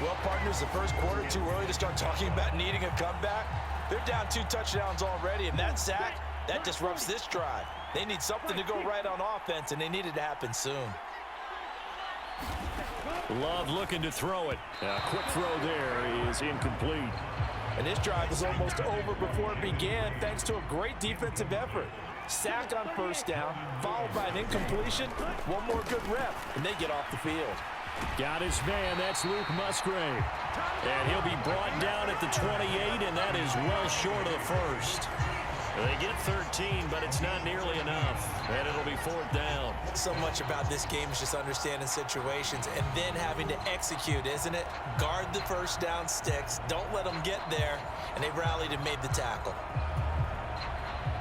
Well, partners, the first quarter, too early to start talking about needing a comeback. They're down 2 touchdowns already, and that sack, that disrupts this drive. They need something to go right on offense, and they need it to happen soon. Love looking to throw it. A quick throw there is incomplete. And this drive is almost over before it began, thanks to a great defensive effort. Sack on first down, followed by an incompletion. One more good rep, and they get off the field. Got his man. That's Luke Musgrave. And he'll be brought down at the 28, and that is well short of the first. They get 13, but it's not nearly enough. And it'll be 4th down. So much about this game is just understanding situations and then having to execute, isn't it? Guard the first down sticks. Don't let them get there. And they rallied and made the tackle.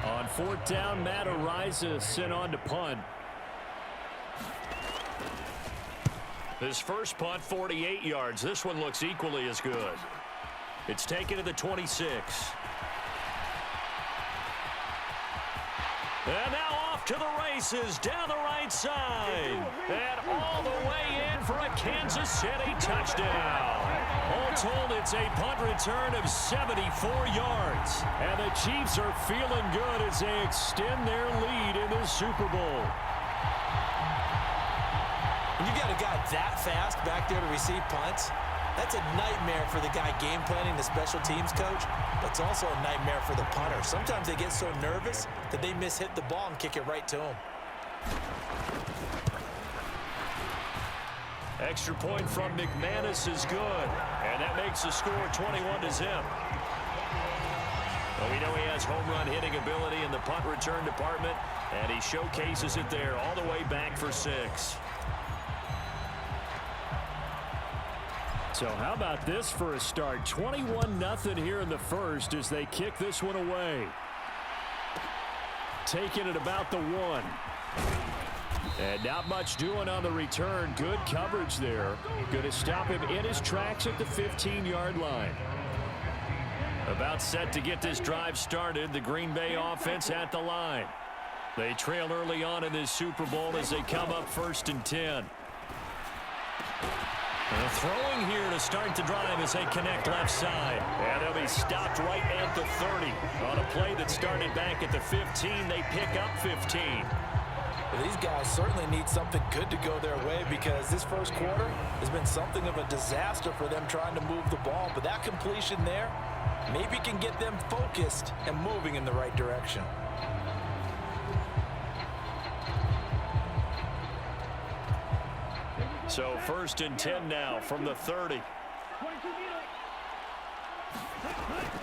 On 4th down, Matt Ariza sent on to punt. His first punt, 48 yards. This one looks equally as good. It's taken to the 26. And now off to the races down the right side. And all the way in for a Kansas City touchdown. All told, it's a punt return of 74 yards. And the Chiefs are feeling good as they extend their lead in the Super Bowl. When you got a guy that fast back there to receive punts, that's a nightmare for the guy game planning, the special teams coach, but it's also a nightmare for the punter. Sometimes they get so nervous that they mishit the ball and kick it right to him. Extra point from McManus is good, and that makes the score 21-0. Well, we know he has home run hitting ability in the punt return department, and he showcases it there all the way back for 6. So how about this for a start? 21-0 here in the first as they kick this one away. Taking it about the 1. And not much doing on the return. Good coverage there. Going to stop him in his tracks at the 15-yard line. About set to get this drive started. The Green Bay offense at the line. They trail early on in this Super Bowl as they come up 1st and 10. Throwing here to start the drive as they connect left side. And they'll be stopped right at the 30. On a play that started back at the 15, they pick up 15. Well, these guys certainly need something good to go their way because this first quarter has been something of a disaster for them trying to move the ball. But that completion there maybe can get them focused and moving in the right direction. So 1st and 10 now from the 30.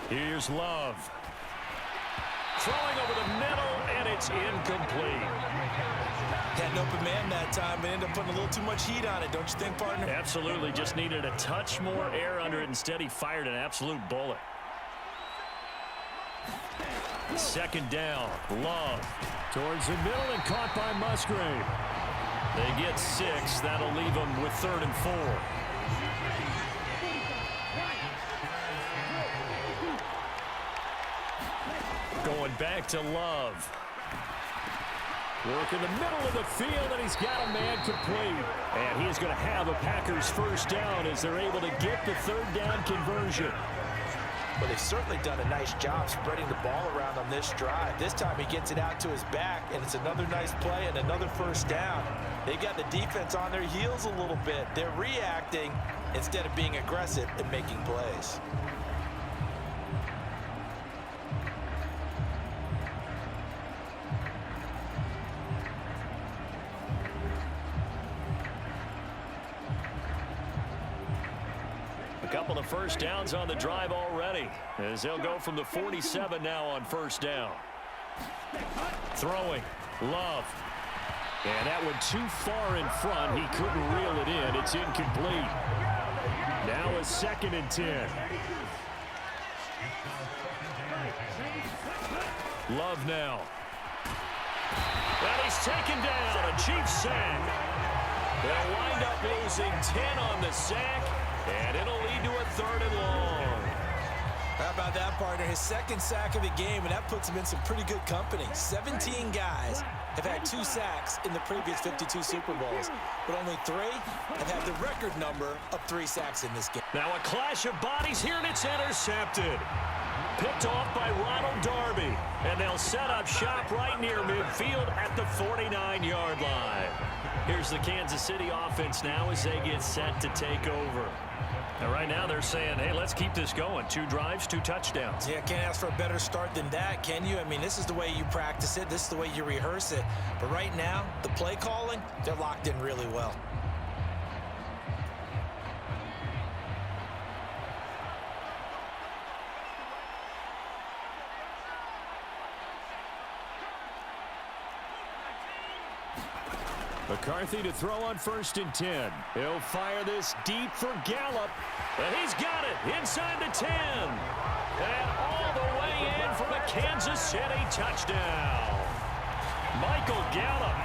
Here's Love. Throwing over the middle, and it's incomplete. Had an open man that time, but ended up putting a little too much heat on it, don't you think, partner? Absolutely. Just needed a touch more air under it. Instead, he fired an absolute bullet. 2nd down. Love. Towards the middle and caught by Musgrave. They get 6. That'll leave them with 3rd and 4. Going back to Love. Work in the middle of the field, and he's got a man complete. And he's going to have a Packers 1st down as they're able to get the 3rd down conversion. Well, they've certainly done a nice job spreading the ball around on this drive. This time he gets it out to his back, and it's another nice play and another 1st down. They've got the defense on their heels a little bit. They're reacting instead of being aggressive and making plays. Couple of 1st downs on the drive already as they'll go from the 47 now on 1st down. Throwing. Love. And that went too far in front. He couldn't reel it in. It's incomplete. Now a 2nd and 10. Love now. And he's taken down. A Chiefs sack. They'll wind up losing 10 on the sack. And it'll lead to a 3rd and long. How about that, partner? His second sack of the game, and that puts him in some pretty good company. 17 guys have had 2 sacks in the previous 52 Super Bowls, but only 3 have had the record number of 3 sacks in this game. Now a clash of bodies here, and it's intercepted. Picked off by Ronald Darby, and they'll set up shop right near midfield at the 49-yard line. Here's the Kansas City offense now as they get set to take over. And right now they're saying, hey, let's keep this going. 2 drives, 2 touchdowns. Yeah, can't ask for a better start than that, can you? I mean, this is the way you practice it. This is the way you rehearse it. But right now, the play calling, they're locked in really well. McCarthy to throw on 1st and 10. He'll fire this deep for Gallup. And he's got it inside the 10. And all the way in for a Kansas City touchdown. Michael Gallup,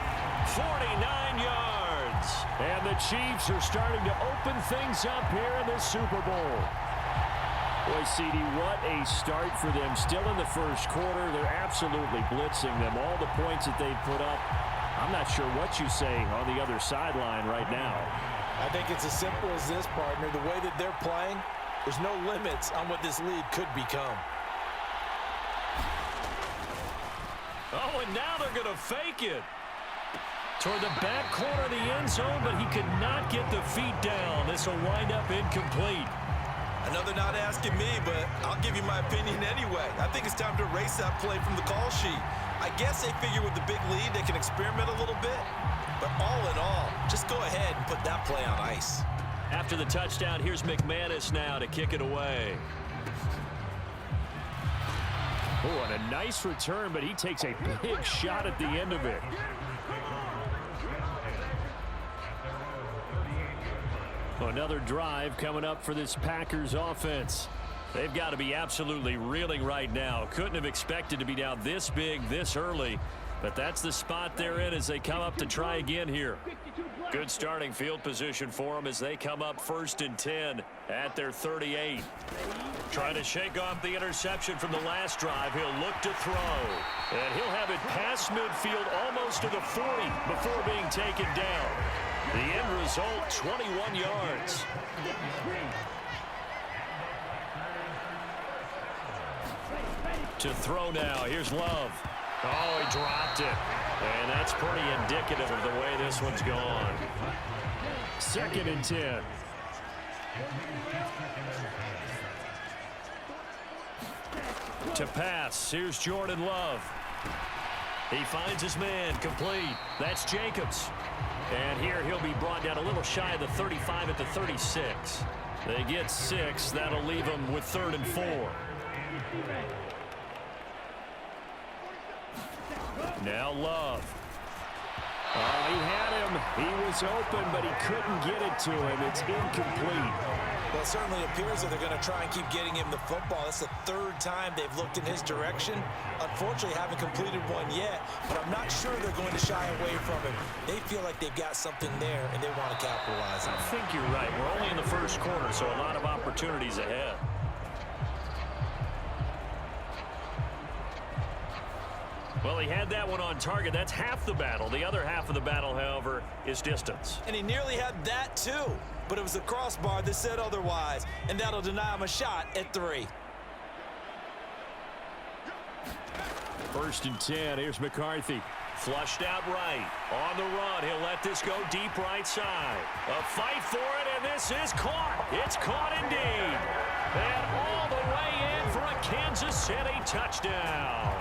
49 yards. And the Chiefs are starting to open things up here in the Super Bowl. Boy, CD, what a start for them. Still in the first quarter. They're absolutely blitzing them. All the points that they've put up. I'm not sure what you say on the other sideline right now. I think it's as simple as this, partner. The way that they're playing, there's no limits on what this lead could become. Oh, and now they're going to fake it. Toward the back corner of the end zone, but he could not get the feet down. This will wind up incomplete. Another not asking me, but I'll give you my opinion anyway. I think it's time to erase that play from the call sheet. I guess they figure with the big lead they can experiment a little bit. But all in all, just go ahead and put that play on ice. After the touchdown, here's McManus now to kick it away. Oh, and a nice return, but he takes a big shot at the end of it. Another drive coming up for this Packers offense. They've got to be absolutely reeling right now. Couldn't have expected to be down this big, this early. But that's the spot they're in as they come up to try again here. Good starting field position for them as they come up 1st and 10 at their 38. Trying to shake off the interception from the last drive. He'll look to throw. And he'll have it past midfield almost to the 40 before being taken down. The end result, 21 yards. To throw now. Here's Love. Oh, he dropped it. And that's pretty indicative of the way this one's gone. 2nd and 10. To pass. Here's Jordan Love. He finds his man complete. That's Jacobs. And here he'll be brought down a little shy of the 35 at the 36. They get 6. That'll leave them with 3rd and 4. Now Love. Oh, he had him. He was open, but he couldn't get it to him. It's incomplete. Well, it certainly appears that they're going to try and keep getting him the football. It's the 3rd time they've looked in his direction. Unfortunately, haven't completed one yet, but I'm not sure they're going to shy away from him. They feel like they've got something there, and they want to capitalize on it. I think you're right. We're only in the first quarter, so a lot of opportunities ahead. Well, he had that one on target. That's half the battle. The other half of the battle, however, is distance. And he nearly had that, too. But it was the crossbar that said otherwise, and that'll deny him a shot at 3. 1st and 10. Here's McCarthy. Flushed out right. On the run. He'll let this go deep right side. A fight for it, and this is caught. It's caught indeed. And all the way in for a Kansas City touchdown.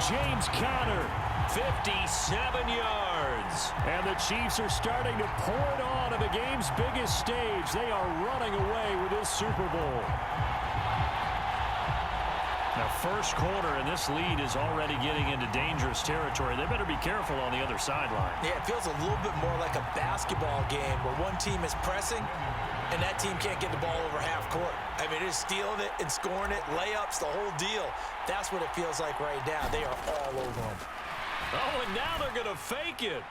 James Conner, 57 yards. And the Chiefs are starting to pour it on at the game's biggest stage. They are running away with this Super Bowl. Now, first quarter, and this lead is already getting into dangerous territory. They better be careful on the other sideline. Yeah, it feels a little bit more like a basketball game where one team is pressing and that team can't get the ball over half court. I mean, they're stealing it and scoring it, layups, the whole deal. That's what it feels like right now. They are all over them. Oh, and now they're going to fake it.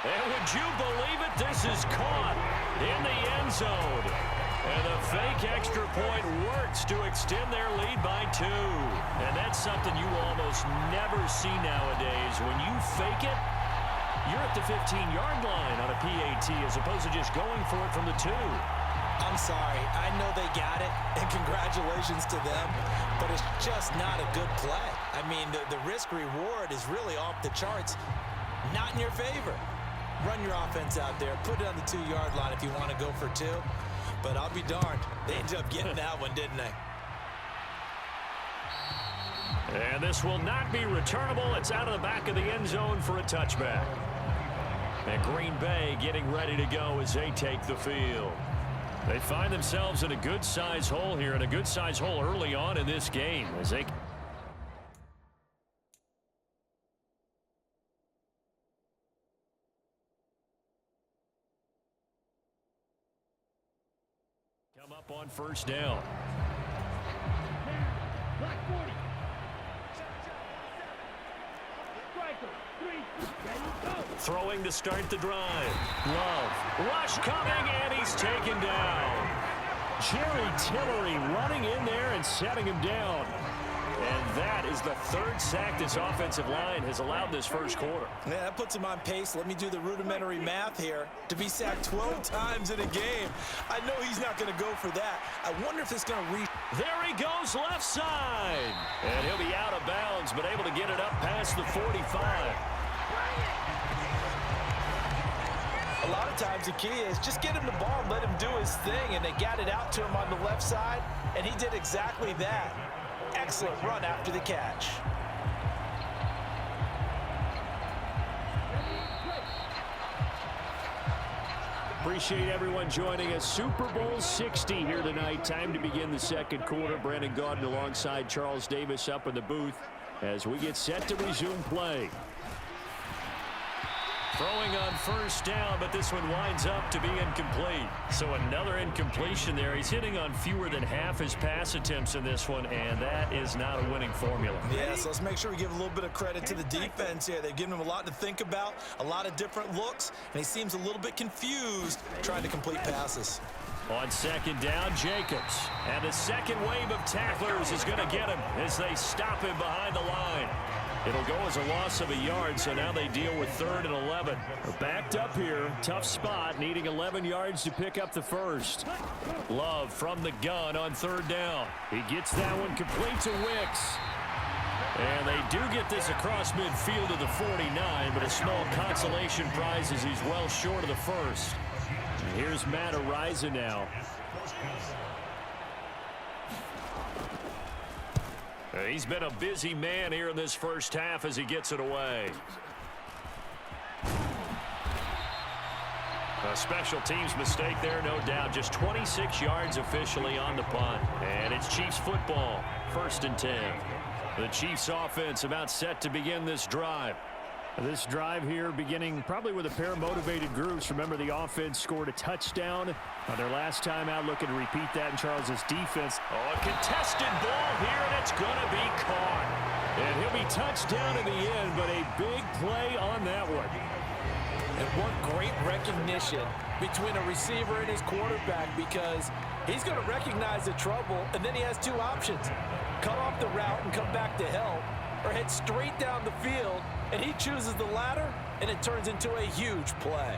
And would you believe it? This is caught in the end zone. And the fake extra point works to extend their lead by 2. And that's something you almost never see nowadays. When you fake it, you're at the 15-yard line on a PAT as opposed to just going for it from the 2. I'm sorry. I know they got it, and congratulations to them, but it's just not a good play. I mean, the risk-reward is really off the charts, not in your favor. Run your offense out there. Put it on the 2-yard line if you want to go for 2. But I'll be darned. They ended up getting that one, didn't they? And this will not be returnable. It's out of the back of the end zone for a touchback. And Green Bay getting ready to go as they take the field. They find themselves in a good-sized hole here, and a good-sized hole early on in this game as they come up on first down. Throwing to start the drive. Love. Rush coming, and he's taken down. Jerry Tillery running in there and setting him down. And that is the 3rd sack this offensive line has allowed this first quarter. Yeah, that puts him on pace. Let me do the rudimentary math here. To be sacked 12 times in a game, I know he's not going to go for that. I wonder if it's going to reach. There he goes left side. And he'll be out of bounds, but able to get it up past the 45. A lot of times the key is just get him the ball and let him do his thing, and they got it out to him on the left side, and he did exactly that. Excellent run after the catch. Appreciate everyone joining us. Super Bowl 60 here tonight. Time to begin the second quarter. Brandon Gaudin alongside Charles Davis up in the booth as we get set to resume play. Throwing on first down, but this one winds up to be incomplete. So another incompletion there. He's hitting on fewer than half his pass attempts in this one, and that is not a winning formula. Yeah, so let's make sure we give a little bit of credit to the defense here. They've given him a lot to think about, a lot of different looks, and he seems a little bit confused trying to complete passes. On second down, Jacobs. And the second wave of tacklers is going to get him as they stop him behind the line. It'll go as a loss of a yard, so now they deal with 3rd and 11. They're backed up here. Tough spot, needing 11 yards to pick up the first. Love from the gun on 3rd down. He gets that one complete to Wicks. And they do get this across midfield to the 49, but a small consolation prize as he's well short of the first. And here's Matt Araiza now. He's been a busy man here in this first half as he gets it away. A special teams mistake there, no doubt. Just 26 yards officially on the punt. And it's Chiefs football, 1st and 10. The Chiefs offense about set to begin this drive. This drive here beginning probably with a pair of motivated groups. Remember, the offense scored a touchdown their last time out, looking to repeat that in Charles's defense. Oh, a contested ball here, and it's going to be caught. And he'll be touched down in the end, but a big play on that one. And what great recognition between a receiver and his quarterback, because he's going to recognize the trouble, and then he has 2 options. Cut off the route and come back to help, or head straight down the field, and he chooses the latter, and it turns into a huge play.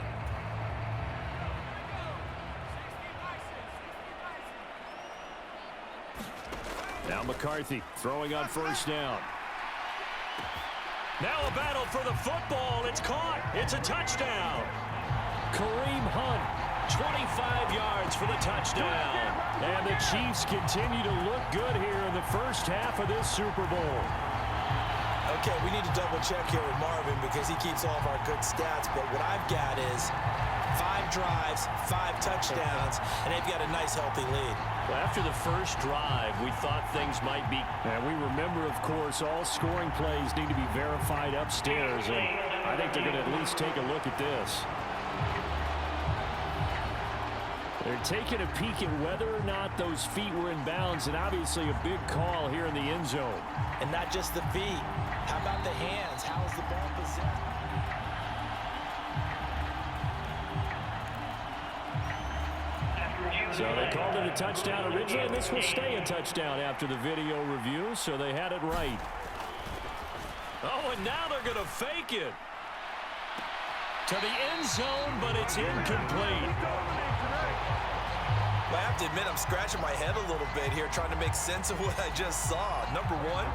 Now McCarthy throwing on first down. Now a battle for the football. It's caught. It's a touchdown. Kareem Hunt, 25 yards for the touchdown. And the Chiefs continue to look good here in the first half of this Super Bowl. Okay, we need to double check here with Marvin because he keeps all of our good stats, but what I've got is 5 drives, 5 touchdowns, and they've got a nice, healthy lead. Well, after the first drive, we thought things might be. And we remember, of course, all scoring plays need to be verified upstairs, and I think they're going to at least take a look at this. They're taking a peek at whether or not those feet were in bounds, and obviously a big call here in the end zone. And not just the feet. How about the hands? How is the ball possessed? So they called it a touchdown originally, and this will stay a touchdown after the video review, so they had it right. Oh, and now they're going to fake it to the end zone, but it's incomplete. Well, I have to admit, I'm scratching my head a little bit here trying to make sense of what I just saw. Number one,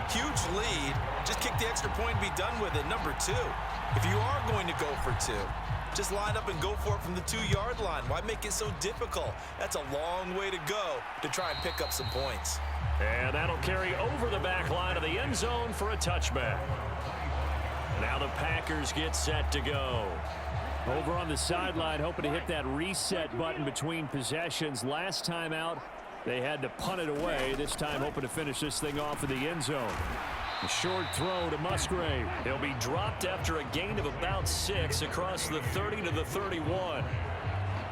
huge lead. Just kick the extra point and be done with it. Number two, if you are going to go for two, just line up and go for it from the 2-yard line. Why make it so difficult? That's a long way to go to try and pick up some points. And that'll carry over the back line of the end zone for a touchback. Now the Packers get set to go. Over on the sideline, hoping to hit that reset button between possessions. Last time out, they had to punt it away. This time, hoping to finish this thing off in the end zone. A short throw to Musgrave. He'll be dropped after a gain of about 6 across the 30 to the 31.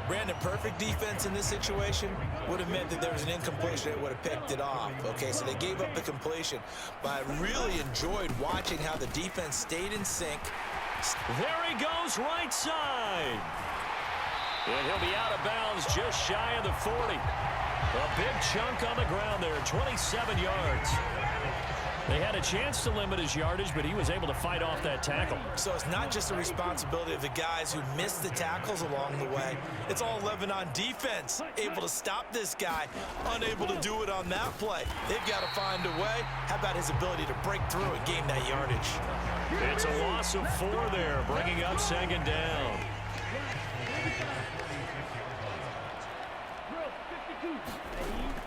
Brandon, perfect defense in this situation would have meant that there was an incompletion that would have picked it off. Okay, so they gave up the completion, but I really enjoyed watching how the defense stayed in sync. There he goes, right side. And he'll be out of bounds just shy of the 40. A big chunk on the ground there, 27 yards. They had a chance to limit his yardage, but he was able to fight off that tackle. So it's not just the responsibility of the guys who missed the tackles along the way. It's all 11 on defense, able to stop this guy, unable to do it on that play. They've got to find a way. How about his ability to break through and gain that yardage? It's a loss of 4 there, bringing up second down.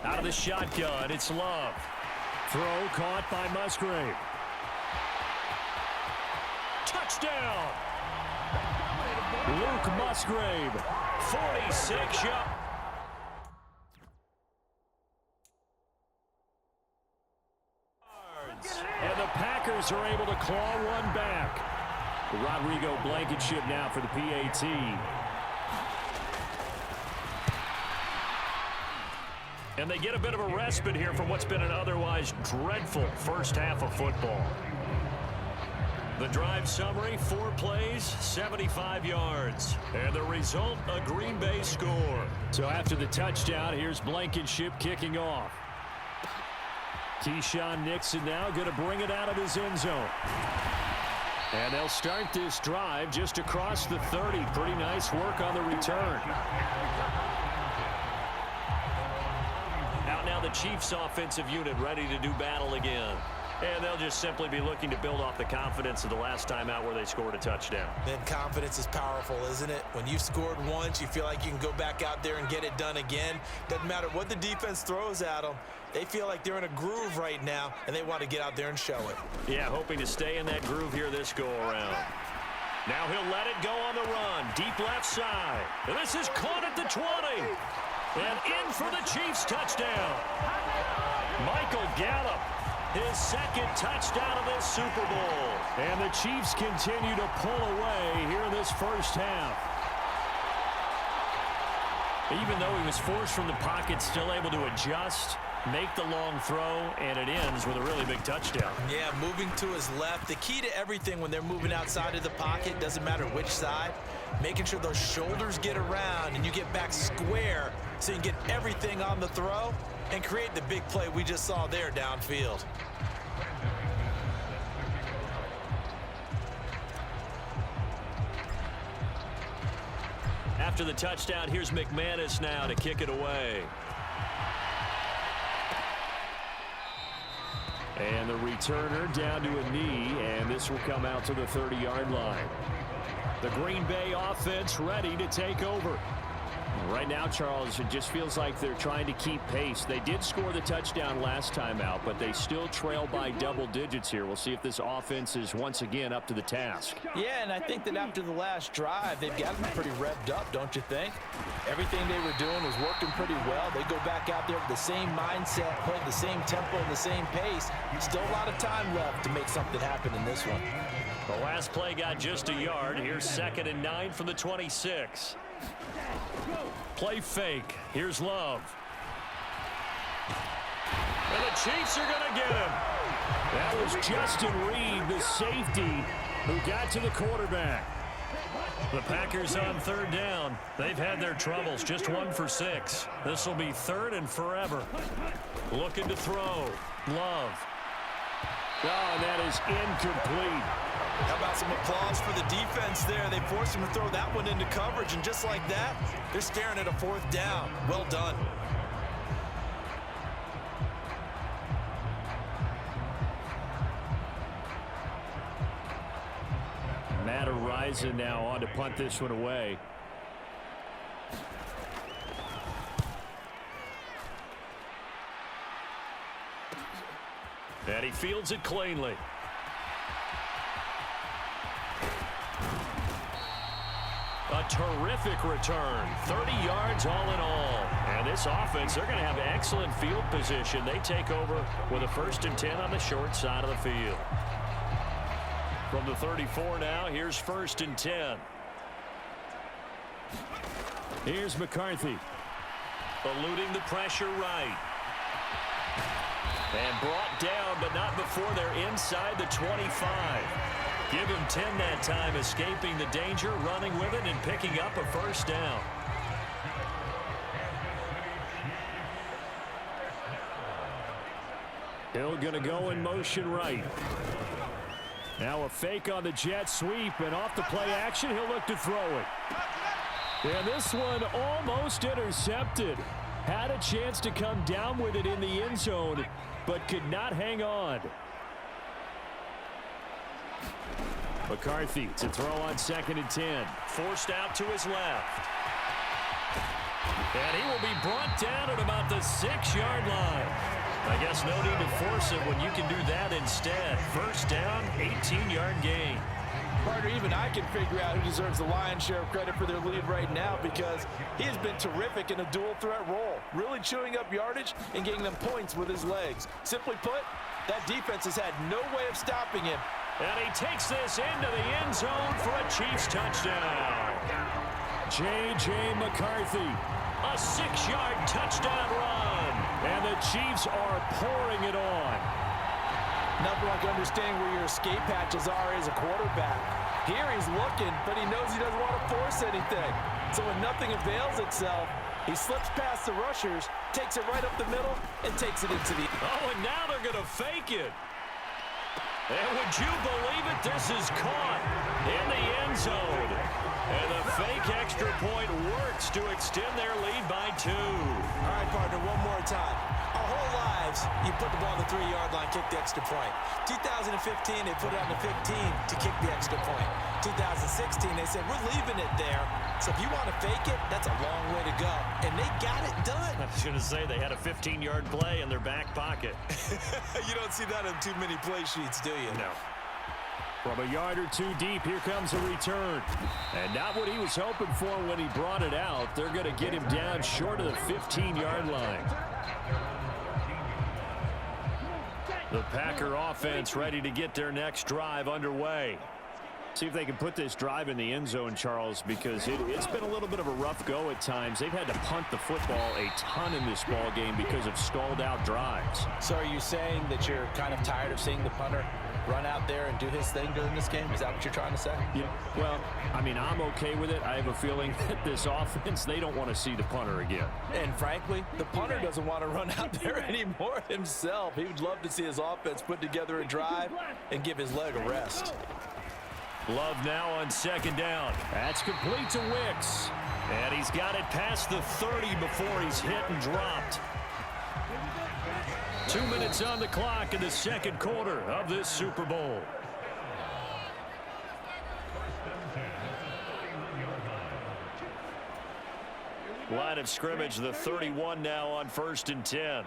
Out of the shotgun, it's Love. Throw caught by Musgrave. Touchdown! Luke Musgrave, 46 yards. And the Packers are able to claw one back. Rodrigo Blankenship now for the PAT. And they get a bit of a respite here from what's been an otherwise dreadful first half of football. The drive summary, 4 plays, 75 yards. And the result, a Green Bay score. So after the touchdown, here's Blankenship kicking off. Keyshawn Nixon now going to bring it out of his end zone. And they'll start this drive just across the 30. Pretty nice work on the return. Out now the Chiefs offensive unit ready to do battle again. And they'll just simply be looking to build off the confidence of the last time out where they scored a touchdown. Then confidence is powerful, isn't it? When you've scored once, you feel like you can go back out there and get it done again. Doesn't matter what the defense throws at them. They feel like they're in a groove right now, and they want to get out there and show it. Yeah, hoping to stay in that groove here this go-around. Now he'll let it go on the run. Deep left side. And this is caught at the 20. And in for the Chiefs touchdown. Michael Gallup, his second touchdown of this Super Bowl. And the Chiefs continue to pull away here in this first half. Even though he was forced from the pocket, still able to adjust, make the long throw, and it ends with a really big touchdown. Yeah, moving to his left. The key to everything when they're moving outside of the pocket, doesn't matter which side, making sure those shoulders get around and you get back square so you can get everything on the throw and create the big play we just saw there downfield. After the touchdown, here's McManus now to kick it away. And the returner down to a knee, and this will come out to the 30-yard line. The Green Bay offense ready to take over. Right now, Charles, it just feels like they're trying to keep pace. They did score the touchdown last time out, but they still trail by double digits here. We'll see if this offense is once again up to the task. Yeah, and I think that after the last drive, they've got them pretty revved up, don't you think? Everything they were doing was working pretty well. They go back out there with the same mindset, playing the same tempo and the same pace. Still a lot of time left to make something happen in this one. The last play got just a yard. Here's 2nd and 9 from the 26. Play fake. Here's Love. And the Chiefs are going to get him. That was Justin Reed, the safety, who got to the quarterback. The Packers on third down. They've had their troubles, just 1 for 6. This will be third and forever. Looking to throw. Love. Oh, and that is incomplete. How about some applause for the defense there? They forced him to throw that one into coverage, and just like that, they're staring at a 4th down. Well done. Matt Horizon now on to punt this one away. And he fields it cleanly. A terrific return. 30 yards all in all. And this offense, they're going to have excellent field position. They take over with a 1st and 10 on the short side of the field. From the 34 now, here's 1st and 10. Here's McCarthy. Eluding the pressure right. And brought down, but not before they're inside the 25. Give him 10 that time, escaping the danger, running with it, and picking up a 1st down. Hill going to go in motion right. Now a fake on the jet sweep, and off the play action, he'll look to throw it. And this one almost intercepted. Had a chance to come down with it in the end zone, but could not hang on. McCarthy to throw on 2nd and 10. Forced out to his left. And he will be brought down at about the 6-yard line. I guess no need to force it when you can do that instead. 1st down, 18-yard gain. Partner, even I can figure out who deserves the lion's share of credit for their lead right now, because he has been terrific in a dual threat role, really chewing up yardage and getting them points with his legs. Simply put, that defense has had no way of stopping him. And he takes this into the end zone for a Chiefs touchdown. J.J. McCarthy, a 6-yard touchdown run. And the Chiefs are pouring it on. Nothing like understanding where your escape hatches are as a quarterback. Here he's looking, but he knows he doesn't want to force anything. So when nothing avails itself, he slips past the rushers, takes it right up the middle, and takes it into the... Oh, and now they're going to fake it. And would you believe it? This is caught in the end zone. And the fake extra point works to extend their lead by 2. All right, partner, one more time. Our whole lives, you put the ball on the 3-yard line, kick the extra point. 2015, they put it on the 15 to kick the extra point. 2016, they said, we're leaving it there. So if you want to fake it, that's a long way to go. And they got it done. I was going to say, they had a 15-yard play in their back pocket. You don't see that on too many play sheets, do you? No. From a yard or 2 deep, here comes a return. And not what he was hoping for when he brought it out. They're going to get him down short of the 15-yard line. The Packer offense ready to get their next drive underway. See if they can put this drive in the end zone, Charles, because it's been a little bit of a rough go at times. They've had to punt the football a ton in this ball game because of stalled out drives. So are you saying that you're kind of tired of seeing the punter run out there and do his thing during this game? Is that what you're trying to say? Yeah. Well, I mean, I'm okay with it. I have a feeling that this offense, they don't want to see the punter again. And frankly, the punter doesn't want to run out there anymore himself. He would love to see his offense put together a drive and give his leg a rest. Love now on 2nd down. That's complete to Wicks. And he's got it past the 30 before he's hit and dropped. 2 minutes on the clock in the 2nd quarter of this Super Bowl. Line of scrimmage, the 31 now on 1st and 10.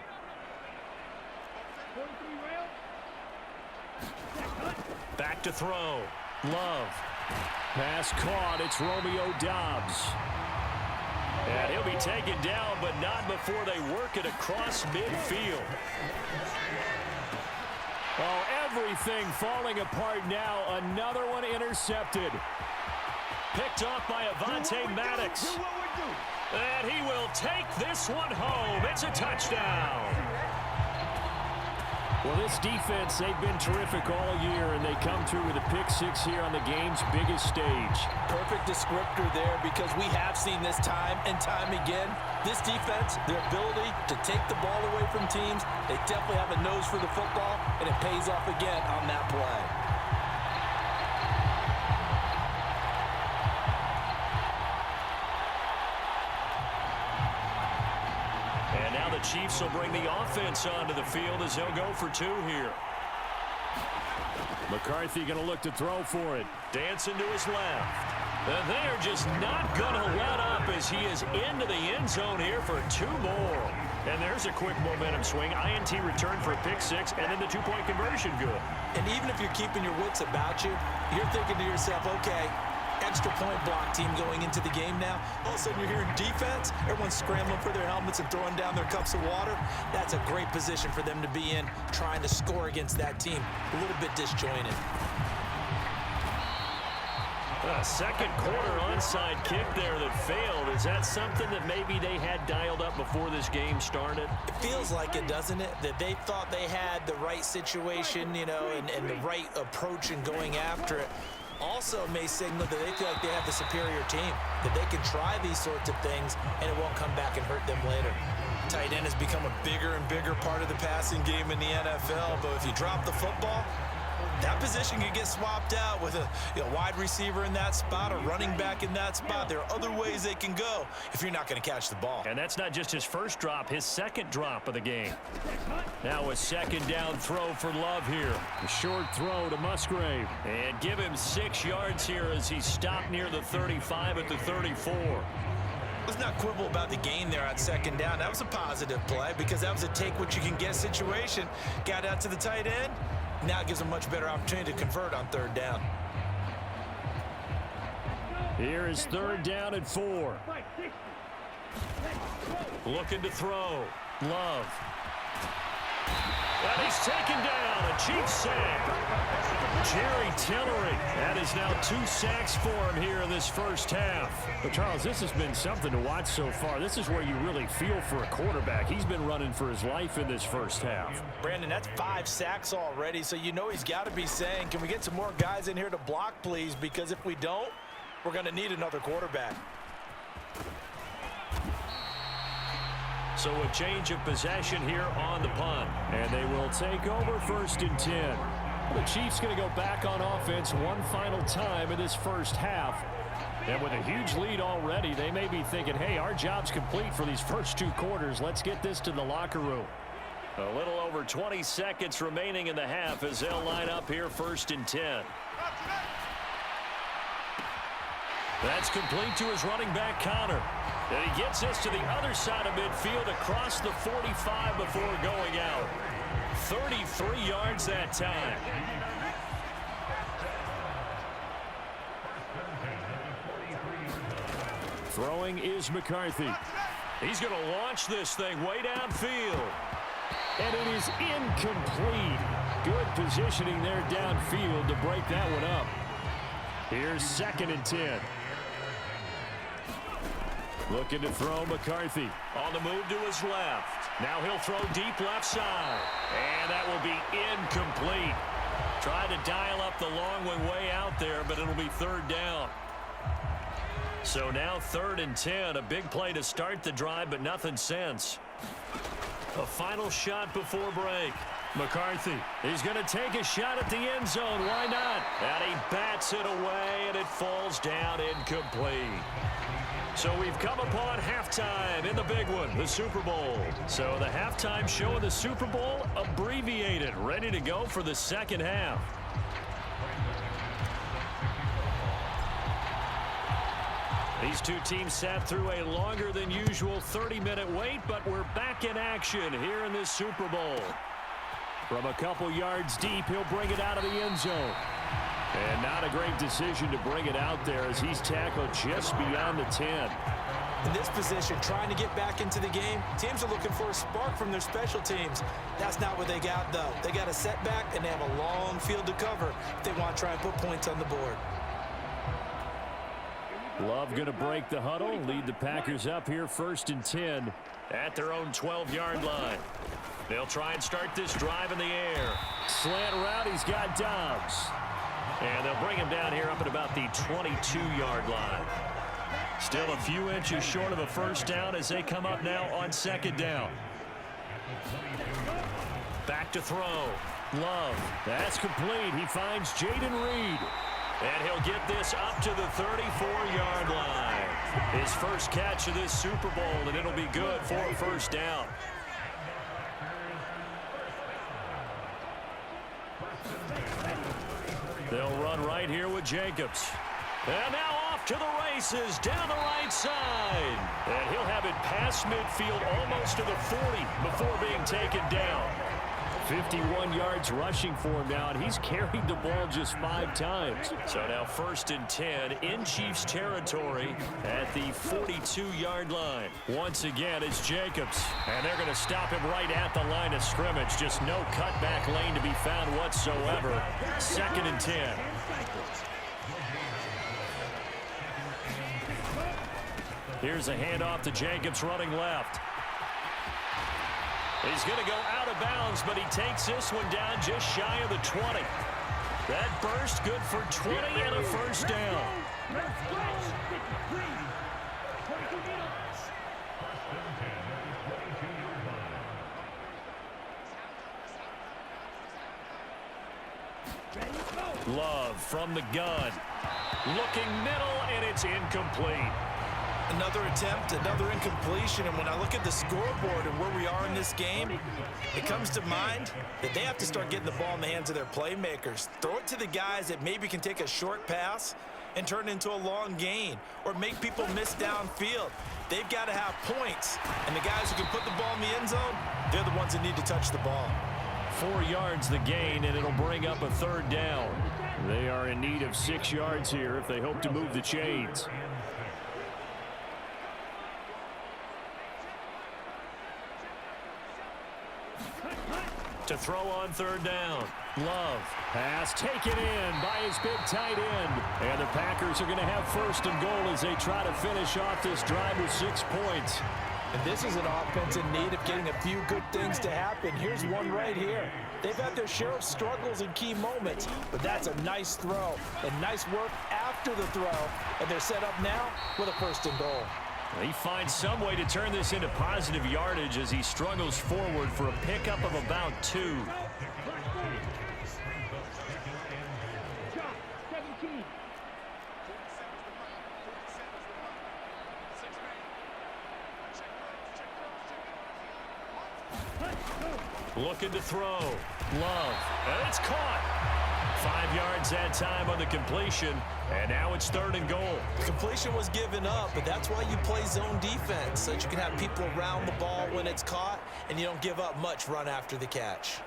Back to throw. Love. Pass caught. It's Romeo Doubs. And he'll be taken down, but not before they work it across midfield. Oh, everything falling apart now. Another one intercepted. Picked off by Avonte Maddox. And he will take this one home. It's a touchdown. Well, this defense, they've been terrific all year, and they come through with a pick-6 here on the game's biggest stage. Perfect descriptor there, because we have seen this time and time again. This defense, their ability to take the ball away from teams, they definitely have a nose for the football, and it pays off again on that play. And now the Chiefs will bring the offense onto the field as they'll go for 2 here. McCarthy going to look to throw for it. Dancing to his left. And they're just not going to let up as he is into the end zone here for 2 more. And there's a quick momentum swing. INT return for a pick-6, and then the 2-point conversion good. And even if you're keeping your wits about you, you're thinking to yourself, okay, extra point block team going into the game now. All of a sudden you're hearing defense. Everyone's scrambling for their helmets and throwing down their cups of water. That's a great position for them to be in, trying to score against that team. A little bit disjointed. A second quarter onside kick there that failed. Is that something that maybe they had dialed up before this game started? It feels like it, doesn't it? That they thought they had the right situation, you know, and the right approach in going after it. Also may signal that they feel like they have the superior team, that they can try these sorts of things and it won't come back and hurt them later. Tight end has become a bigger and bigger part of the passing game in the NFL, but if you drop the football, that position could get swapped out with a wide receiver in that spot, a running back in that spot. There are other ways they can go if you're not going to catch the ball. And that's not just his first drop, his second drop of the game. Now a second down throw for Love here. A short throw to Musgrave. And give him 6 yards here as he stopped near the 35 at the 34. Let's not quibble about the gain there on second down. That was a positive play because that was a take-what-you-can-get situation. Got out to the tight end. Now it gives them a much better opportunity to convert on third down. Here is third down and 4. Looking to throw. Love. And he's taken down. A Chiefs sack. Jerry Tillery. That is now 2 sacks for him here in this first half. But, Charles, this has been something to watch so far. This is where you really feel for a quarterback. He's been running for his life in this first half. Brandon, that's 5 sacks already, so you know he's got to be saying, can we get some more guys in here to block, please? Because if we don't, we're going to need another quarterback. So a change of possession here on the punt. And they will take over 1st and 10. The Chiefs going to go back on offense one final time in this first half. And with a huge lead already, they may be thinking, hey, our job's complete for these first 2 quarters. Let's get this to the locker room. A little over 20 seconds remaining in the half as they'll line up here 1st and 10. That's complete to his running back, Connor. And he gets this to the other side of midfield across the 45 before going out. 33 yards that time. Throwing is McCarthy. He's going to launch this thing way downfield. And it is incomplete. Good positioning there downfield to break that one up. Here's 2nd and 10. Looking to throw McCarthy. On the move to his left. Now he'll throw deep left side. And that will be incomplete. Tried to dial up the long one way out there, but it'll be 3rd down. So now 3rd and 10. A big play to start the drive, but nothing since. A final shot before break. McCarthy, he's going to take a shot at the end zone. Why not? And he bats it away, and it falls down incomplete. So we've come upon halftime in the big one, the Super Bowl. So the halftime show of the Super Bowl abbreviated, ready to go for the second half. These 2 teams sat through a longer than usual 30-minute wait, but we're back in action here in this Super Bowl. From a couple yards deep, he'll bring it out of the end zone. And not a great decision to bring it out there as he's tackled just beyond the 10. In this position, trying to get back into the game, teams are looking for a spark from their special teams. That's not what they got, though. They got a setback, and they have a long field to cover if they want to try and put points on the board. Love going to break the huddle, lead the Packers up here 1st and 10 at their own 12-yard line. They'll try and start this drive in the air. Slant route, he's got Dobbs. And they'll bring him down here up at about the 22-yard line. Still a few inches short of a first down as they come up now on 2nd down. Back to throw. Love. That's complete. He finds Jaden Reed. And he'll get this up to the 34-yard line. His first catch of this Super Bowl, and it'll be good for a first down. They'll run right here with Jacobs. And now off to the races down the right side. And he'll have it past midfield almost to the 40 before being taken down. 51 yards rushing for him now, and he's carried the ball just 5 times. So now 1st and 10 in Chiefs territory at the 42-yard line. Once again, it's Jacobs, and they're going to stop him right at the line of scrimmage. Just no cutback lane to be found whatsoever. 2nd and 10. Here's a handoff to Jacobs running left. He's going to go out of bounds, but he takes this one down just shy of the 20. That burst good for 20 and a first down. Love from the gun. Looking middle, and it's incomplete. Another attempt, another incompletion, and when I look at the scoreboard and where we are in this game, it comes to mind that they have to start getting the ball in the hands of their playmakers. Throw it to the guys that maybe can take a short pass and turn it into a long gain or make people miss downfield. They've got to have points, and the guys who can put the ball in the end zone, they're the ones that need to touch the ball. 4 yards the gain, and it'll bring up a 3rd down. They are in need of 6 yards here if they hope to move the chains. To throw on 3rd down. Love. Pass taken in by his big tight end. And the Packers are going to have 1st and goal as they try to finish off this drive with 6 points. And this is an offense in need of getting a few good things to happen. Here's one right here. They've had their share of struggles in key moments, but that's a nice throw and nice work after the throw. And they're set up now with a 1st and goal. He finds some way to turn this into positive yardage as he struggles forward for a pickup of about 2. Looking to throw. Love. And it's caught. 5 yards that time on the completion, and now it's 3rd and goal. The completion was given up, but that's why you play zone defense, so that you can have people around the ball when it's caught, and you don't give up much run after the catch.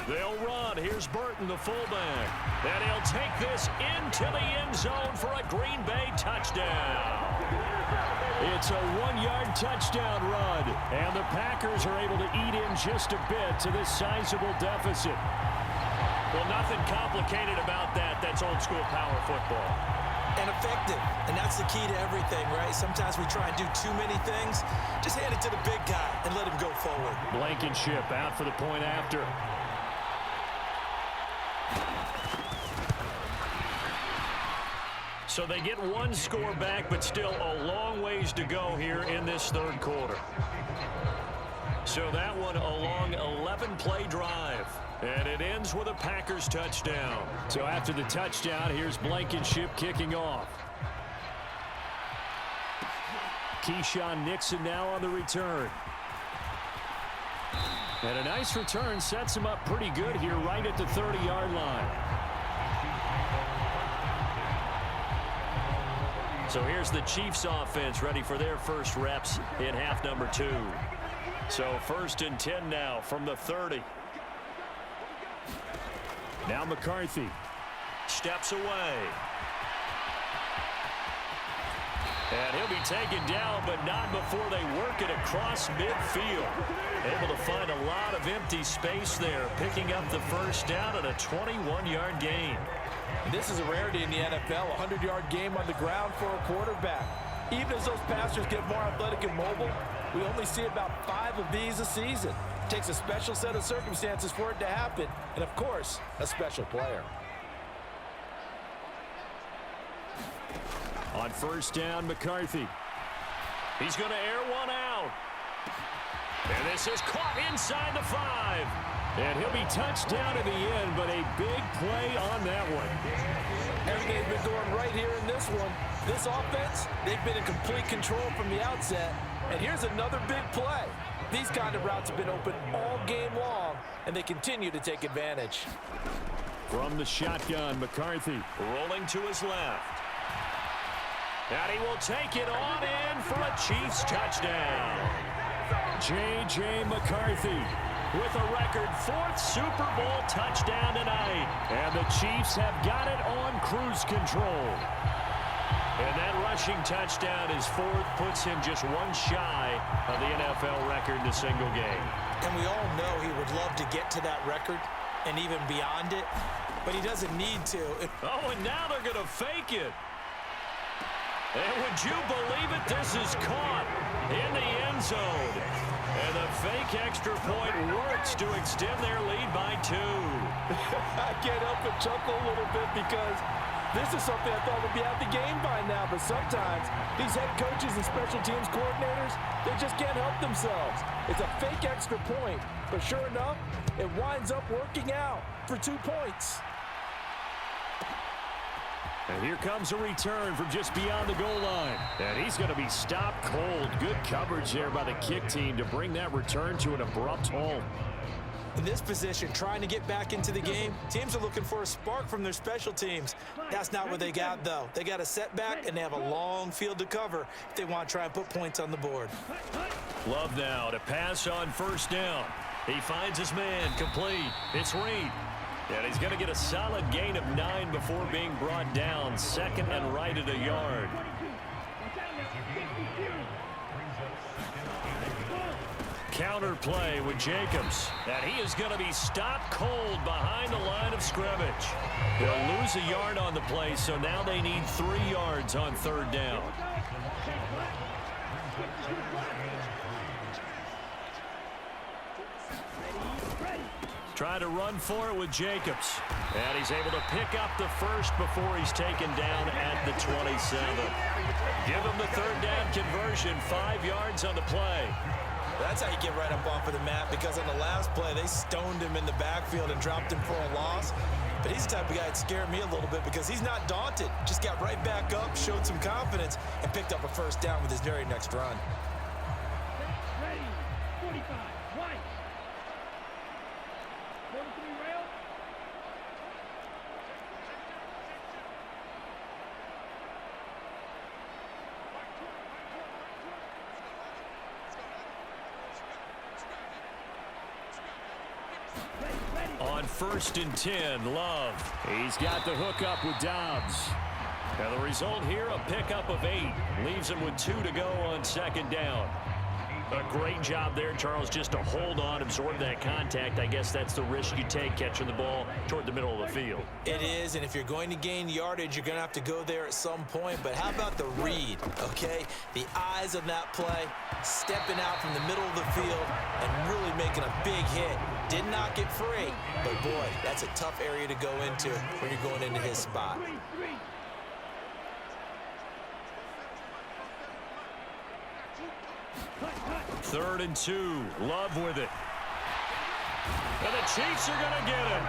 They'll run. Here's Burton, the fullback. And he'll take this into the end zone for a Green Bay touchdown. It's a 1-yard touchdown run, and the Packers are able to eat in just a bit to this sizable deficit. Well, nothing complicated about that. That's old-school power football. And effective, and that's the key to everything, right? Sometimes we try and do too many things. Just hand it to the big guy and let him go forward. Blankenship out for the point after. So they get 1 score back, but still a long ways to go here in this 3rd quarter. So that one a long 11-play drive. And it ends with a Packers touchdown. So after the touchdown, here's Blankenship kicking off. Keyshawn Nixon now on the return. And a nice return sets him up pretty good here right at the 30-yard line. So here's the Chiefs offense ready for their first reps in half number 2. So 1st and 10 now from the 30. Now McCarthy steps away. And he'll be taken down, but not before they work it across midfield. Able to find a lot of empty space there, picking up the first down at a 21-yard gain. And this is a rarity in the NFL, a 100-yard game on the ground for a quarterback. Even as those passers get more athletic and mobile, we only see about 5 of these a season. It takes a special set of circumstances for it to happen, and of course, a special player. On first down, McCarthy. He's going to air one out. And this is caught inside the 5. And he'll be touched down at the end, but a big play on that one. Everything's been going right here in this one. This offense, they've been in complete control from the outset. And here's another big play. These kind of routes have been open all game long, and they continue to take advantage. From the shotgun, McCarthy rolling to his left. And he will take it on in for a Chiefs touchdown. J.J. McCarthy with a record 4th Super Bowl touchdown tonight. And the Chiefs have got it on cruise control. And that rushing touchdown, his 4th, puts him just one shy of the NFL record in a single game. And we all know he would love to get to that record and even beyond it, but he doesn't need to. Oh, and now they're going to fake it. And would you believe it? This is caught in the end zone. And the fake extra point works to extend their lead by 2. I can't help but chuckle a little bit because this is something I thought would be out the game by now. But sometimes these head coaches and special teams coordinators, they just can't help themselves. It's a fake extra point, but sure enough, it winds up working out for 2 points. And here comes a return from just beyond the goal line. And he's going to be stopped cold. Good coverage there by the kick team to bring that return to an abrupt halt. In this position, trying to get back into the game, teams are looking for a spark from their special teams. That's not what they got, though. They got a setback, and they have a long field to cover if they want to try and put points on the board. Love now to pass on first down. He finds his man complete. It's Reed. And he's going to get a solid gain of 9 before being brought down. Second and right at a yard. Counter play with Jacobs. And he is going to be stopped cold behind the line of scrimmage. They'll lose a yard on the play, so now they need 3 yards on third down. Try to run for it with Jacobs. And he's able to pick up the first before he's taken down at the 27. Give him the third down conversion, 5 yards on the play. That's how you get right up off of the mat, because on the last play, they stoned him in the backfield and dropped him for a loss. But he's the type of guy that scared me a little bit because he's not daunted. Just got right back up, showed some confidence, and picked up a first down with his very next run. Ready, 45, white. 43 rail. On first and 10, Love. He's got the hook up with Dobbs. Now the result here, a pickup of 8. Leaves him with 2 to go on second down. A great job there, Charles, just to hold on, absorb that contact. I guess that's the risk you take catching the ball toward the middle of the field. It is, and if you're going to gain yardage, you're going to have to go there at some point. But how about the read, okay? The eyes of that play, stepping out from the middle of the field and really making a big hit. Did not get free, but boy, that's a tough area to go into when you're going into his spot. Third and 2, Love with it. And the Chiefs are going to get him.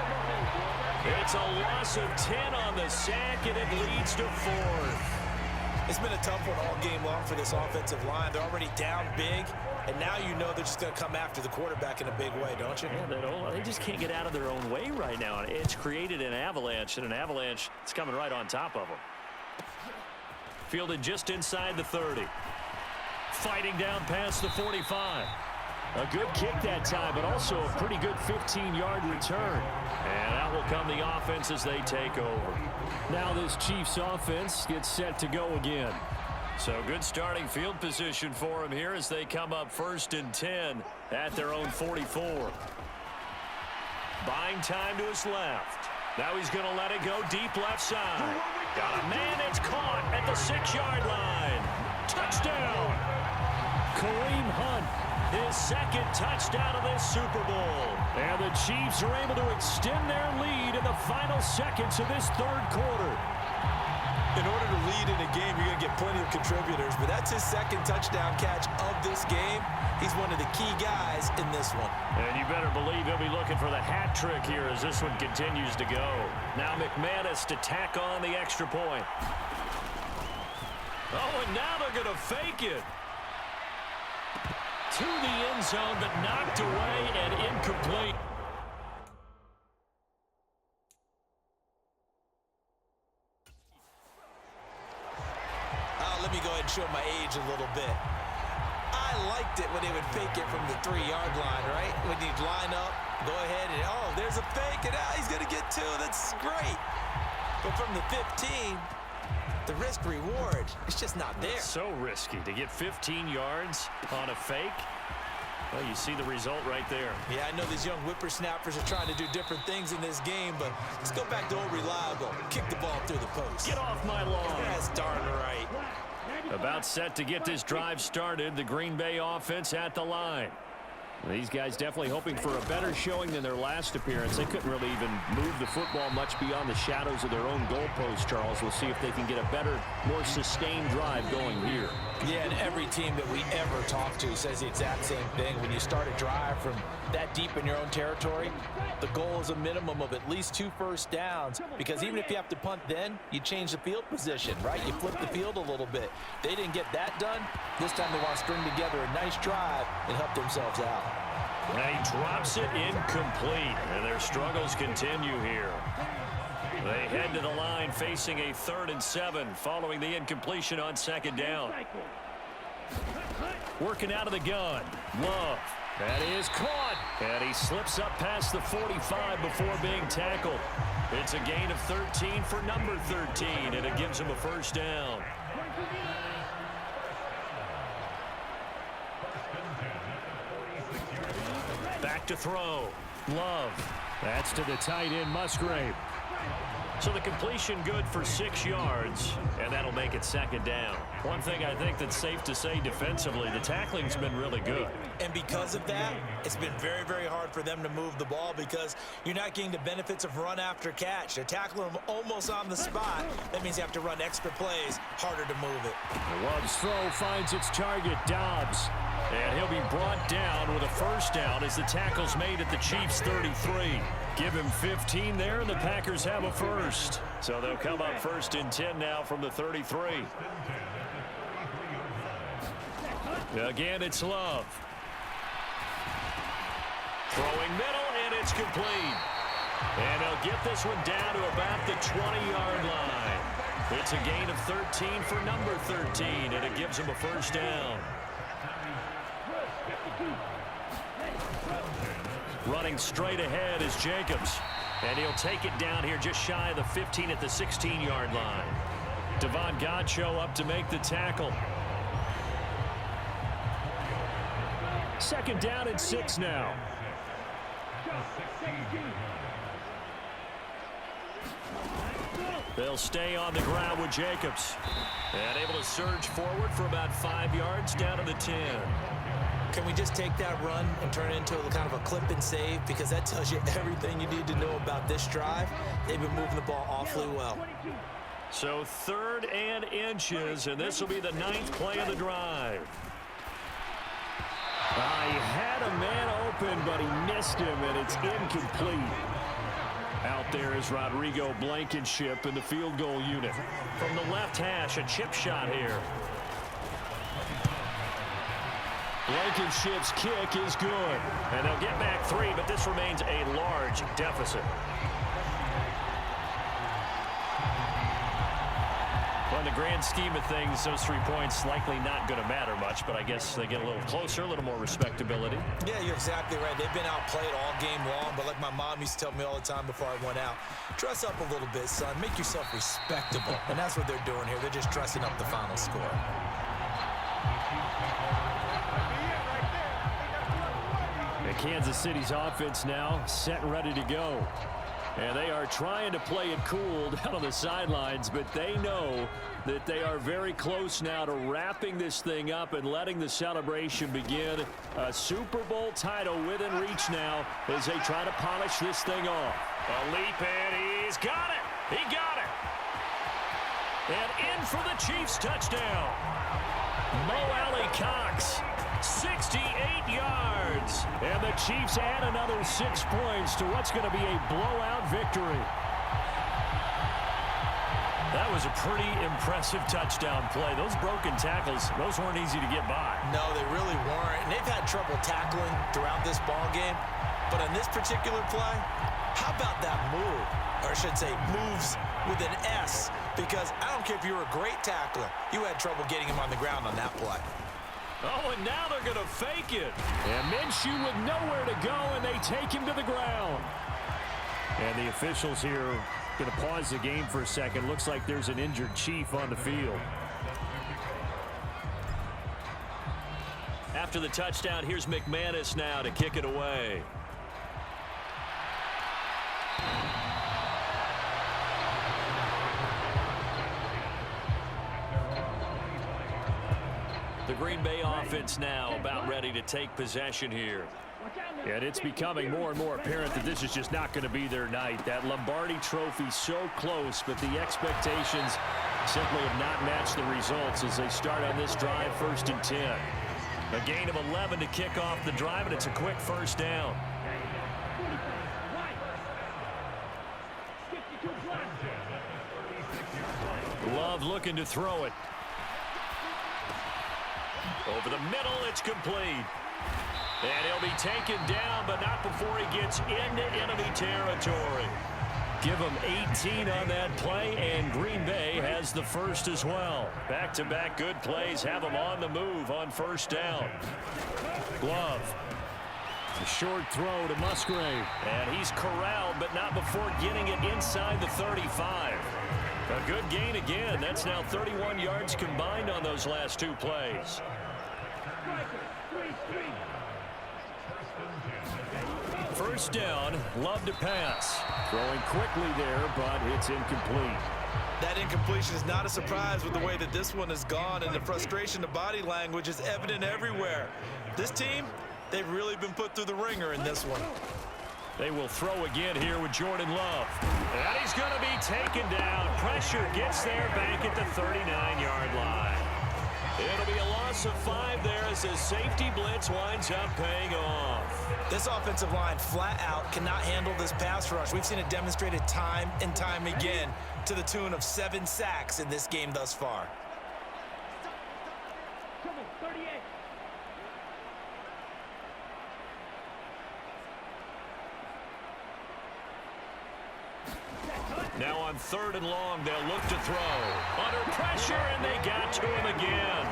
It's a loss of 10 on the sack, and it leads to 4th. It's been a tough one all game long for this offensive line. They're already down big, and now you know they're just going to come after the quarterback in a big way, don't you? Yeah, they just can't get out of their own way right now. It's created an avalanche, and an avalanche is coming right on top of them. Fielded just inside the 30. Fighting down past the 45. A good kick that time, but also a pretty good 15-yard return. And out will come the offense as they take over. Now this Chiefs offense gets set to go again. So good starting field position for them here as they come up first and 10 at their own 44. Buying time to his left. Now he's going to let it go deep left side. Got a man. It's caught at the 6-yard line. Touchdown. Kareem Hunt, his second touchdown of this Super Bowl. And the Chiefs are able to extend their lead in the final seconds of this third quarter. In order to lead in a game, you're going to get plenty of contributors, but that's his second touchdown catch of this game. He's one of the key guys in this one. And you better believe he'll be looking for the hat trick here as this one continues to go. Now McManus to tack on the extra point. Oh, and now they're going to fake it. To the end zone, but knocked away and incomplete. Let me go ahead and show my age a little bit. I liked it when they would fake it from the 3-yard line, right? When you'd line up, go ahead and, oh, there's a fake, and now he's going to get 2. That's great. But from the 15, the risk-reward, it's just not there. It's so risky to get 15 yards on a fake. Well, you see the result right there. Yeah, I know these young whippersnappers are trying to do different things in this game, but let's go back to old reliable. Kick the ball through the post. Get off my lawn. That's darn right. About set to get this drive started, the Green Bay offense at the line. These guys definitely hoping for a better showing than their last appearance. They couldn't really even move the football much beyond the shadows of their own goalpost, Charles. We'll see if they can get a better, more sustained drive going here. Yeah, and every team that we ever talk to says the exact same thing. When you start a drive from that deep in your own territory, the goal is a minimum of at least 2 first downs, because even if you have to punt then, you change the field position, right? You flip the field a little bit. They didn't get that done. This time they want to string together a nice drive and help themselves out. And he drops it incomplete, and their struggles continue here. They head to the line facing a 3rd and 7 following the incompletion on 2nd down. Working out of the gun. Love. That is caught. And he slips up past the 45 before being tackled. It's a gain of 13 for number 13, and it gives him a first down. Back to throw. Love. That's to the tight end, Musgrave. So the completion good for 6 yards, and that'll make it 2nd down. One thing I think that's safe to say defensively, the tackling's been really good. And because of that, it's been very, very hard for them to move the ball because you're not getting the benefits of run after catch. They're tackling them almost on the spot. That means you have to run extra plays, harder to move it. Love's throw finds its target, Dobbs. And he'll be brought down with a first down as the tackle's made at the Chiefs' 33. Give him 15 there, and the Packers have a first. So they'll come up 1st and 10 now from the 33. Again, it's Love. Throwing middle, and it's complete. And they'll get this one down to about the 20-yard line. It's a gain of 13 for number 13, and it gives him a first down. Running straight ahead is Jacobs. And he'll take it down here just shy of the 15 at the 16-yard line. Devon Godchaux up to make the tackle. 2nd down and 6 now. They'll stay on the ground with Jacobs. And able to surge forward for about 5 yards down to the 10. Can we just take that run and turn it into kind of a clip and save? Because that tells you everything you need to know about this drive. They've been moving the ball awfully well. So 3rd and inches, and this will be the 9th play of the drive. He had a man open, but he missed him, and it's incomplete. Out there is Rodrigo Blankenship in the field goal unit. From the left hash, a chip shot here. Blankenship's kick is good. And they'll get back 3, but this remains a large deficit. Well, in the grand scheme of things, those 3 points likely not going to matter much, but I guess they get a little closer, a little more respectability. Yeah, you're exactly right. They've been outplayed all game long, but like my mom used to tell me all the time before I went out, dress up a little bit, son. Make yourself respectable. And that's what they're doing here. They're just dressing up the final score. Kansas City's offense now set and ready to go. And they are trying to play it cool down on the sidelines, but they know that they are very close now to wrapping this thing up and letting the celebration begin. A Super Bowl title within reach now as they try to polish this thing off. A leap, and he's got it. He got it. And in for the Chiefs touchdown. Mo Alley Cox, 68 yards. And the Chiefs add another 6 points to what's going to be a blowout victory. That was a pretty impressive touchdown play. Those broken tackles, those weren't easy to get by. No, they really weren't. And they've had trouble tackling throughout this ball game. But on this particular play, how about that move? Or I should say moves with an S. Because I don't care if you're a great tackler, you had trouble getting him on the ground on that play. Oh, and now they're going to fake it. And Minshew with nowhere to go, and they take him to the ground. And the officials here going to pause the game for a second. Looks like there's an injured Chief on the field. After the touchdown, here's McManus now to kick it away. The Green Bay offense now about ready to take possession here. And it's becoming more and more apparent that this is just not going to be their night. That Lombardi trophy so close, but the expectations simply have not matched the results as they start on this drive 1st and 10. A gain of 11 to kick off the drive, and it's a quick first down. Love looking to throw it. Over the middle, it's complete. And he'll be taken down, but not before he gets into enemy territory. Give him 18 on that play, and Green Bay has the first as well. Back-to-back good plays have them on the move on first down. Glove. A short throw to Musgrave. And he's corralled, but not before getting it inside the 35. A good gain again. That's now 31 yards combined on those last 2 plays. First down, Love to pass. Throwing quickly there, but it's incomplete. That incompletion is not a surprise with the way that this one has gone, and the frustration, the body language is evident everywhere. This team, they've really been put through the ringer in this one. They will throw again here with Jordan Love. And he's going to be taken down. Pressure gets there back at the 39-yard line. It'll be a loss of 5 there as the safety blitz winds up paying off. This offensive line flat out cannot handle this pass rush. We've seen it demonstrated time and time again to the tune of 7 sacks in this game thus far. Now on 3rd and long, they'll look to throw. Under pressure, and they got to him again.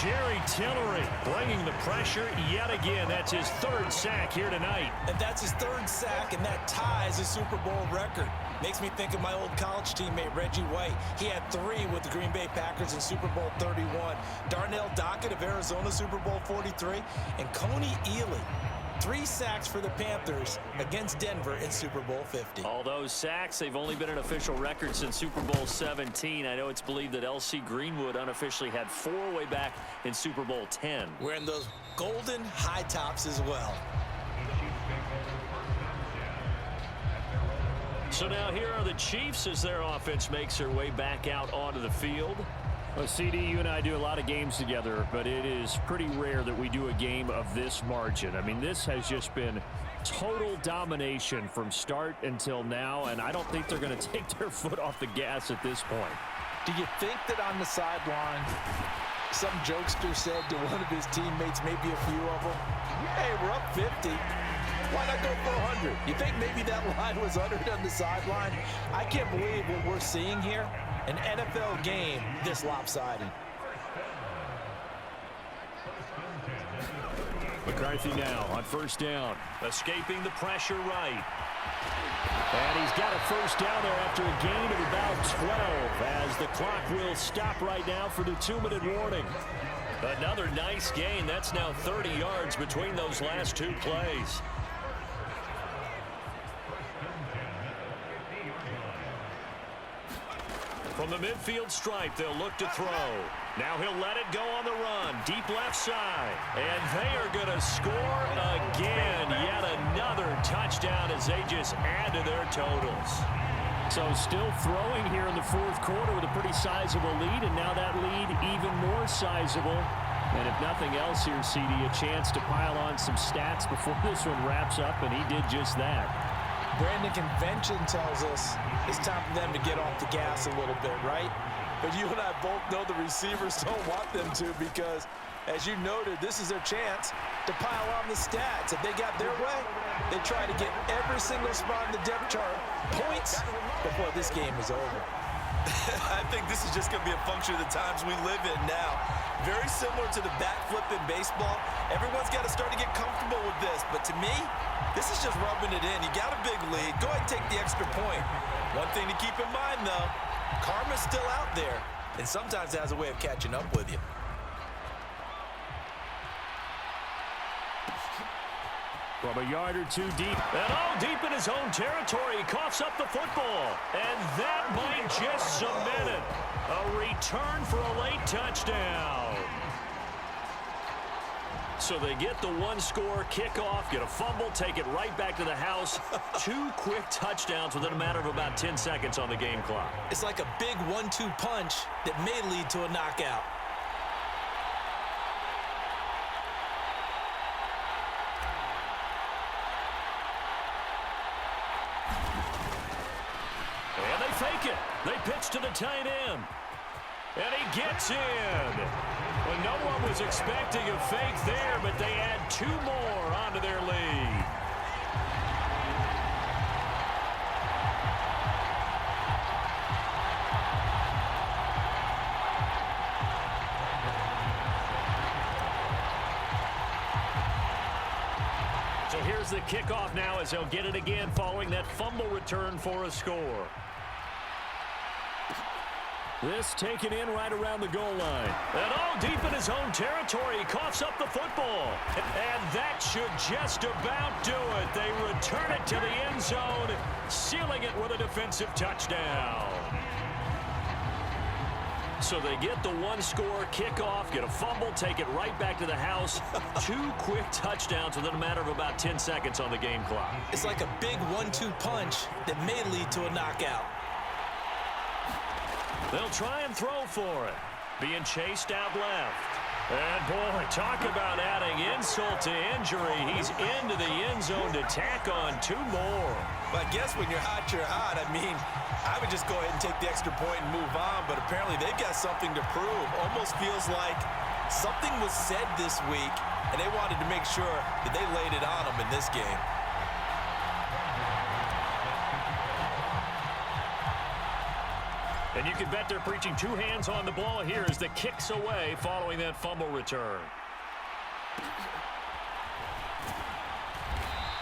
Jerry Tillery bringing the pressure yet again. That's his 3rd sack here tonight. And that's his 3rd sack, and that ties a Super Bowl record. Makes me think of my old college teammate, Reggie White. He had 3 with the Green Bay Packers in Super Bowl 31. Darnell Dockett of Arizona, Super Bowl 43. And Coney Ely, 3 sacks for the Panthers against Denver in Super Bowl 50. All those sacks, they've only been an official record since Super Bowl 17. I know it's believed that L.C. Greenwood unofficially had 4 way back in Super Bowl 10. Wearing those golden high tops as well. So now here are the Chiefs as their offense makes their way back out onto the field. Well, CD, you and I do a lot of games together, but it is pretty rare that we do a game of this margin. I mean, this has just been total domination from start until now, and I don't think they're going to take their foot off the gas at this point. Do you think that on the sideline, some jokester said to one of his teammates, maybe a few of them, hey, we're up 50. Why not go for 100? You think maybe that line was uttered on the sideline? I can't believe what we're seeing here. An NFL game this lopsided. McCarthy now on first down. Escaping the pressure right. And he's got a first down there after a gain of about 12 as the clock will stop right now for the 2-minute warning. Another nice gain. That's now 30 yards between those last 2 plays. From the midfield stripe, they'll look to throw. Now he'll let it go on the run. Deep left side. And they are going to score again. Yet another touchdown as they just add to their totals. So still throwing here in the fourth quarter with a pretty sizable lead, and now that lead even more sizable. And if nothing else here, CD, a chance to pile on some stats before this one wraps up, and he did just that. Brandon, convention tells us it's time for them to get off the gas a little bit, right? But you and I both know the receivers don't want them to because, as you noted, this is their chance to pile on the stats. If they got their way, they try to get every single spot in the depth chart points before this game is over. I think this is just going to be a function of the times we live in now. Very similar to the backflip in baseball. Everyone's got to start to get comfortable with this. But to me, this is just rubbing it in. You got a big lead. Go ahead and take the extra point. One thing to keep in mind, though, karma's still out there. And sometimes it has a way of catching up with you. From a yard or two deep. And all deep in his own territory. He coughs up the football. And that might just cement it. A return for a late touchdown. So they get the one-score kickoff, get a fumble, take it right back to the house. 2 quick touchdowns within a matter of about 10 seconds on the game clock. It's like a big 1-2 punch that may lead to a knockout. And they fake it. They pitch to the tight end. And he gets in. Well, no one was expecting a fake there, but they add 2 more onto their lead. So here's the kickoff now as they'll get it again following that fumble return for a score. This taken in right around the goal line. And all deep in his own territory. He coughs up the football. And that should just about do it. They return it to the end zone, sealing it with a defensive touchdown. So they get the one-score kickoff, get a fumble, take it right back to the house. 2 quick touchdowns within a matter of about 10 seconds on the game clock. It's like a big 1-2 punch that may lead to a knockout. They'll try and throw for it. Being chased out left. And, boy, talk about adding insult to injury. He's into the end zone to tack on 2 more. But I guess when you're hot, you're hot. I mean, I would just go ahead and take the extra point and move on. But apparently they've got something to prove. Almost feels like something was said this week, and they wanted to make sure that they laid it on them in this game. And you can bet they're preaching 2 hands on the ball here as the kick's away following that fumble return.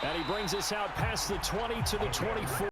And he brings us out past the 20 to the 24.